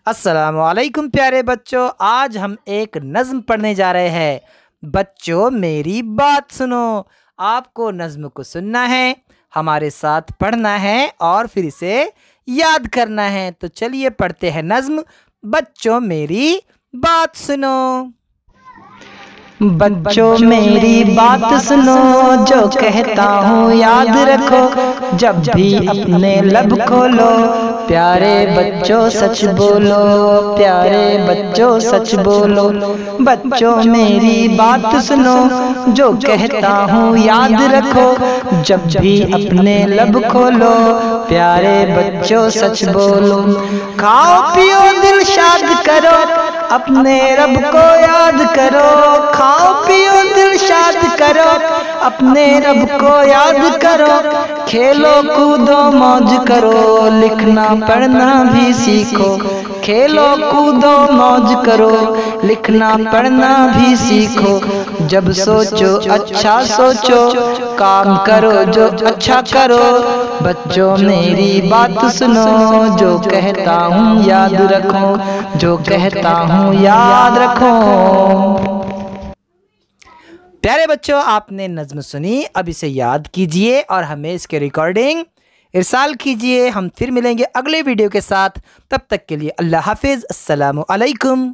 अस्सलामुअलैकुम प्यारे बच्चों, आज हम एक नज़्म पढ़ने जा रहे हैं। बच्चों मेरी बात सुनो। आपको नज़्म को सुनना है, हमारे साथ पढ़ना है और फिर इसे याद करना है। तो चलिए पढ़ते हैं नज़्म। बच्चों मेरी बात सुनो। बच्चों मेरी बात सुनो, जो कहता हूँ याद रखो। जब भी अपने लब खोलो, प्यारे बच्चों सच बोलो, प्यारे बच्चों सच बोलो। बच्चों मेरी बात सुनो, जो कहता हूँ याद रखो। जब भी अपने लब खोलो, प्यारे बच्चों सच बोलो। खाओ पियो दिल शाद करो, अपने रब को याद करो। खाओ पियो दिल शाद करो, अपने रब को याद करो। खेलो कूदो मौज करो, लिखना पढ़ना भी सीखो। खेलो कूदो मौज करो, लिखना पढ़ना भी सीखो। जब सोचो अच्छा सोचो, काम करो जो अच्छा करो। बच्चों मेरी बात सुनो, जो कहता हूँ याद रखो, जो कहता हूँ याद रखो। प्यारे बच्चों, आपने नज़्म सुनी, अब इसे याद कीजिए और हमें इसके रिकॉर्डिंग इरसाल कीजिए। हम फिर मिलेंगे अगले वीडियो के साथ। तब तक के लिए अल्लाह हाफिज़। अस्सलामु अलैकुम।